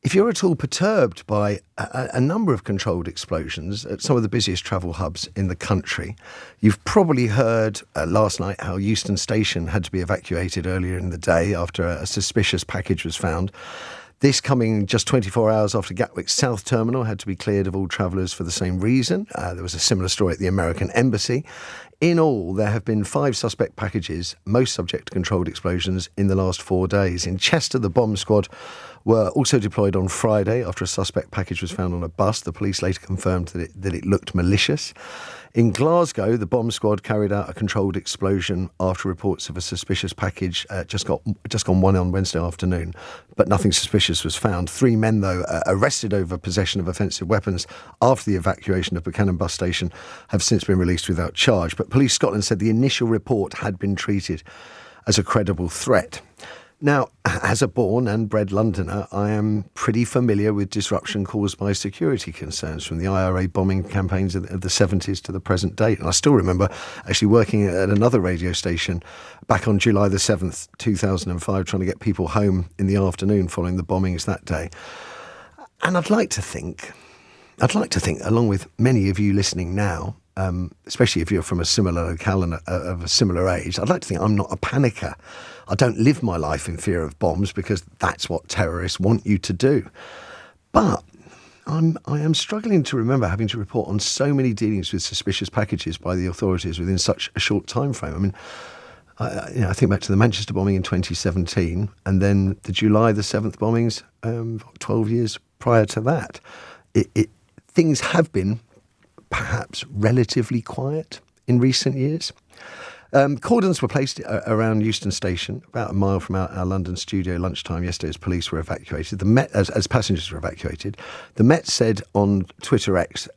If you're at all perturbed by a number of controlled explosions at some of the busiest travel hubs in the country, you've probably heard last night how Euston Station had to be evacuated earlier in the day after a suspicious package was found. This coming just 24 hours after Gatwick South Terminal had to be cleared of all travellers for the same reason. There was a similar story at the American Embassy. In all, there have been 5 suspect packages, most subject to controlled explosions, in the last 4 days. In Chester, the bomb squad were also deployed on Friday after a suspect package was found on a bus. The police later confirmed that it looked malicious. In Glasgow, the bomb squad carried out a controlled explosion after reports of a suspicious package just gone one on Wednesday afternoon, but nothing suspicious was found. 3 men, though, arrested over possession of offensive weapons after the evacuation of Buchanan bus station have since been released without charge. But Police Scotland said the initial report had been treated as a credible threat. Now, as a born and bred Londoner, I am pretty familiar with disruption caused by security concerns from the IRA bombing campaigns of the 70s to the present date. And I still remember actually working at another radio station back on July the 7th, 2005, trying to get people home in the afternoon following the bombings that day. And I'd like to think, along with many of you listening now, especially if you're from a similar locale and of a similar age, I'd like to think I'm not a panicker. I don't live my life in fear of bombs because that's what terrorists want you to do. But I am struggling to remember having to report on so many dealings with suspicious packages by the authorities within such a short time frame. I mean, I think back to the Manchester bombing in 2017 and then the July the 7th bombings 12 years prior to that. Things have been perhaps relatively quiet in recent years. Cordons were placed around Euston Station, about a mile from our London studio lunchtime yesterday as police were evacuated. The Met, as passengers were evacuated, the Met said on Twitter X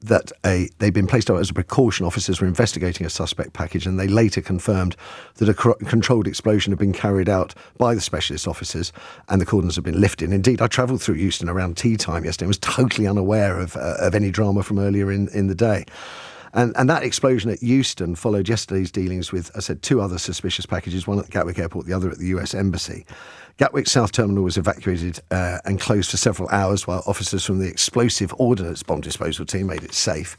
that they'd been placed out as a precaution. Officers were investigating a suspect package, and they later confirmed that a controlled explosion had been carried out by the specialist officers and the cordons had been lifted. Indeed, I travelled through Euston around tea time yesterday and was totally unaware of any drama from earlier in the day. And that explosion at Euston followed yesterday's dealings with, I said, 2 other suspicious packages, one at the Gatwick Airport, the other at the US Embassy. Gatwick South Terminal was evacuated and closed for several hours while officers from the Explosive Ordnance Bomb Disposal Team made it safe.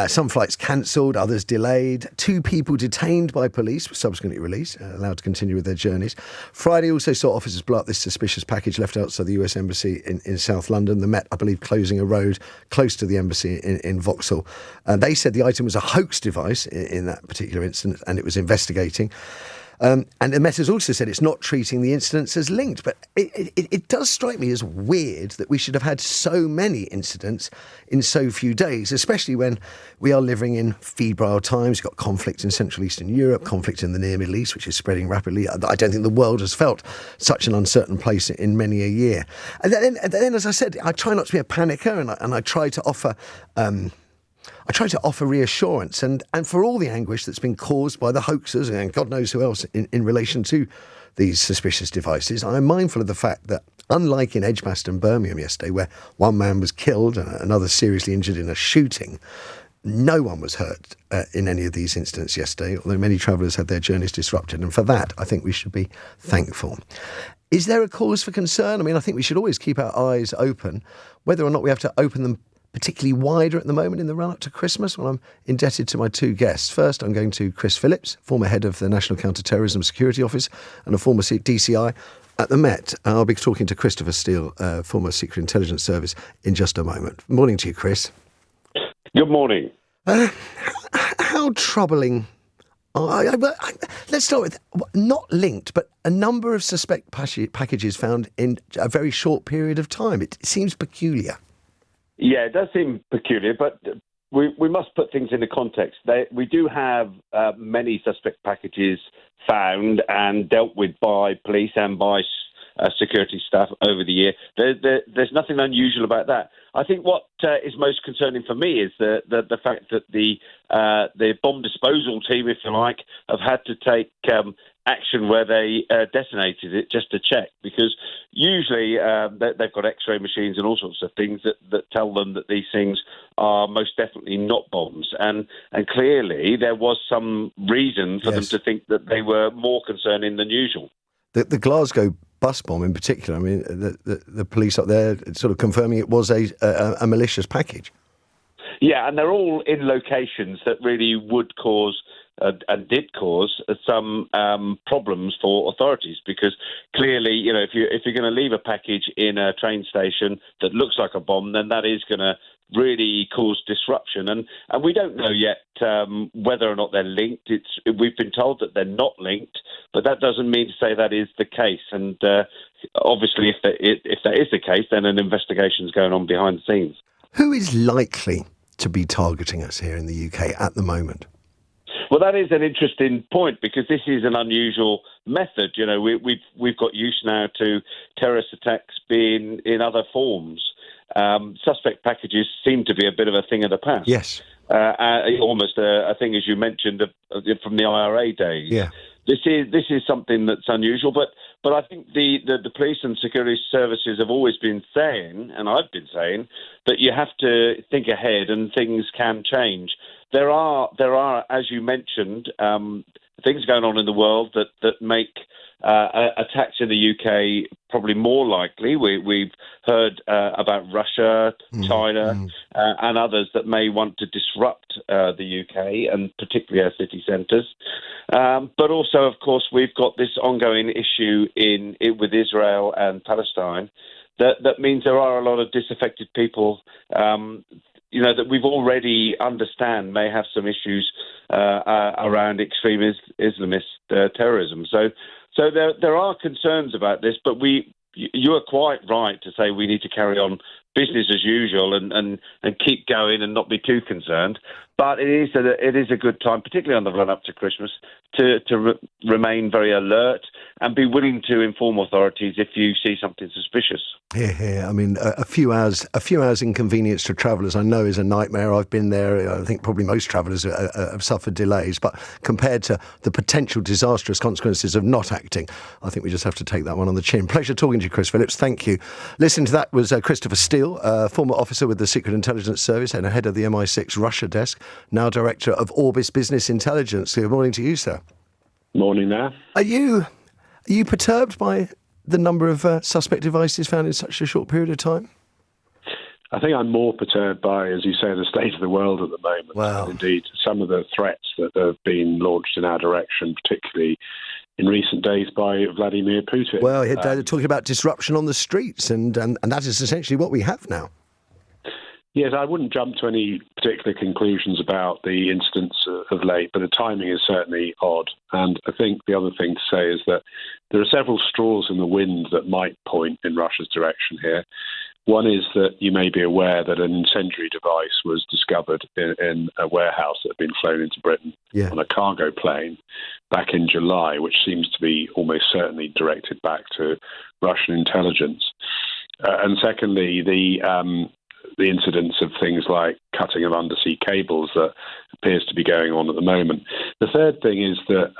Some flights cancelled, others delayed. 2 people detained by police were subsequently released, allowed to continue with their journeys. Friday also saw officers blow up this suspicious package left outside the US Embassy in South London. The Met, I believe, closing a road close to the embassy in Vauxhall. They said the item was a hoax device in that particular incident and it was investigating. And the Met has also said it's not treating the incidents as linked. But it does strike me as weird that we should have had so many incidents in so few days, especially when we are living in febrile times. You've got conflict in Central Eastern Europe, conflict in the Near Middle East, which is spreading rapidly. I don't think the world has felt such an uncertain place in many a year. And then, as I said, I try not to be a panicker and I try to offer... I try to offer reassurance and for all the anguish that's been caused by the hoaxers and God knows who else in relation to these suspicious devices, I'm mindful of the fact that unlike in Edgbaston, Birmingham yesterday, where one man was killed and another seriously injured in a shooting, no one was hurt in any of these incidents yesterday, although many travellers had their journeys disrupted. And for that, I think we should be thankful. Is there a cause for concern? I mean, I think we should always keep our eyes open, whether or not we have to open them particularly wider at the moment in the run-up to Christmas. Well, I'm indebted to my 2 guests. First, I'm going to Chris Phillips, former head of the National Counter-Terrorism Security Office and a former DCI at the Met. I'll be talking to Christopher Steele, former Secret Intelligence Service, in just a moment. Morning to you, Chris. Good morning. How troubling... let's start with, not linked, but a number of suspect packages found in a very short period of time. It seems peculiar. Yeah, it does seem peculiar, but we must put things into context. We do have many suspect packages found and dealt with by police and by security staff over the year. There's nothing unusual about that. I think what is most concerning for me is the fact that the bomb disposal team, if you like, have had to take action where they detonated it just to check, because usually they've got X-ray machines and all sorts of things that tell them that these things are most definitely not bombs. And clearly there was some reason for them to think that they were more concerning than usual. The Glasgow bus bomb in particular. I mean, the police up there sort of confirming it was a malicious package. Yeah, and they're all in locations that really would cause and did cause some problems for authorities, because clearly, if you're going to leave a package in a train station that looks like a bomb, then that is going to really cause disruption. And we don't know yet whether or not they're linked. We've been told that they're not linked, but that doesn't mean to say that is the case. And obviously, if that is the case, then an investigation is going on behind the scenes. Who is likely to be targeting us here in the UK at the moment? Well, that is an interesting point, because this is an unusual method. We've got used now to terrorist attacks being in other forms. Suspect packages seem to be a bit of a thing of the past. Yes. Almost a thing, as you mentioned, from the IRA days. Yeah. This is something that's unusual, but I think the police and security services have always been saying, and I've been saying, that you have to think ahead and things can change. There are, as you mentioned, things going on in the world that make attacks in the UK probably more likely. We've heard about Russia, China, and others that may want to disrupt the UK, and particularly our city centres. But also, of course, we've got this ongoing issue with Israel and Palestine. That means there are a lot of disaffected people that we've already understand may have some issues around extreme Islamist terrorism. So there are concerns about this, but you are quite right to say we need to carry on business as usual and keep going and not be too concerned. But it is a good time, particularly on the run up to Christmas, to remain very alert and be willing to inform authorities if you see something suspicious. Yeah. I mean, a few hours inconvenience to travellers, I know, is a nightmare. I've been there. I think probably most travellers have suffered delays, but compared to the potential disastrous consequences of not acting, I think we just have to take that one on the chin. Pleasure talking to you, Chris Phillips. Thank you. Listening to that was Christopher Steele, former officer with the Secret Intelligence Service and head of the MI6 Russia Desk, now Director of Orbis Business Intelligence. Good morning to you, sir. Morning there. Are you perturbed by the number of suspect devices found in such a short period of time? I think I'm more perturbed by, as you say, the state of the world at the moment. Wow. And indeed, some of the threats that have been launched in our direction, particularly in recent days by Vladimir Putin. Well, they're talking about disruption on the streets, and that is essentially what we have now. Yes, I wouldn't jump to any particular conclusions about the incidents of late, but the timing is certainly odd. And I think the other thing to say is that there are several straws in the wind that might point in Russia's direction here. One is that you may be aware that an incendiary device was discovered in a warehouse that had been flown into Britain on a cargo plane back in July, which seems to be almost certainly directed back to Russian intelligence. And secondly, the incidence of things like cutting of undersea cables that appears to be going on at the moment. The third thing is that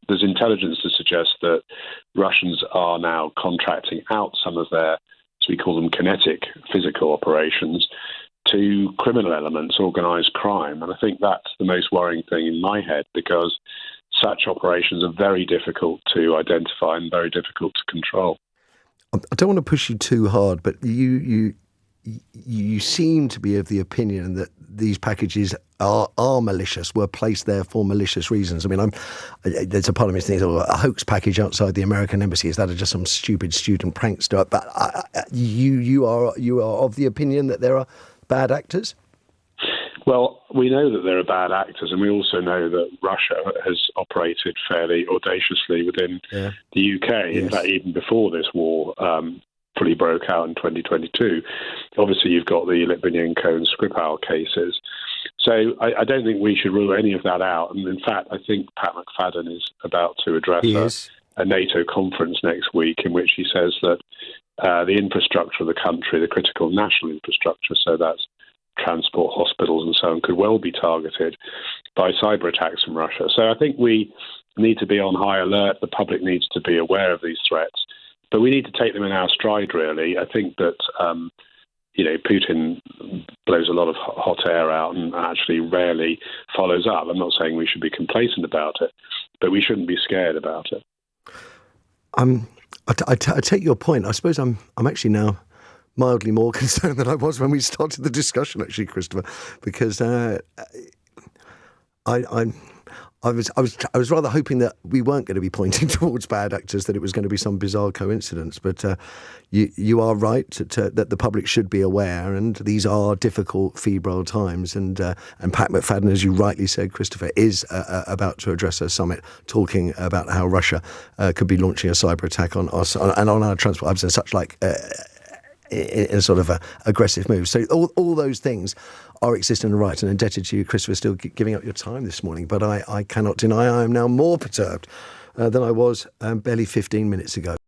there's intelligence to suggest that Russians are now contracting out some of their, as we call them, kinetic physical operations to criminal elements, organised crime. And I think that's the most worrying thing in my head, because such operations are very difficult to identify and very difficult to control. I don't want to push you too hard, but you seem to be of the opinion that these packages are malicious, were placed there for malicious reasons. I mean, there's a part of me thinking, a hoax package outside the American embassy, is that just some stupid student prankster? But you are of the opinion that there are bad actors? Well, we know that there are bad actors, and we also know that Russia has operated fairly audaciously within the UK. Yes. In fact, even before this war fully broke out in 2022. Obviously, you've got the Litvinenko and Skripal cases. So I don't think we should rule any of that out. And in fact, I think Pat McFadden is about to address a NATO conference next week in which he says that the infrastructure of the country, the critical national infrastructure, so that's transport, hospitals and so on, could well be targeted by cyber attacks from Russia. So I think we need to be on high alert. The public needs to be aware of these threats. But we need to take them in our stride, really. I think that, Putin blows a lot of hot air out and actually rarely follows up. I'm not saying we should be complacent about it, but we shouldn't be scared about it. I take your point. I suppose I'm actually now mildly more concerned than I was when we started the discussion, actually, Christopher, because I was rather hoping that we weren't going to be pointing towards bad actors, that it was going to be some bizarre coincidence. But you are right that the public should be aware, and these are difficult, febrile times. And Pat McFadden, as you rightly said, Christopher, is about to address a summit talking about how Russia could be launching a cyber attack on us and on our transport hubs and such like. In a sort of aggressive move. So all those things are existing and right, and indebted to you, Christopher, still giving up your time this morning. But I cannot deny I am now more perturbed than I was barely 15 minutes ago.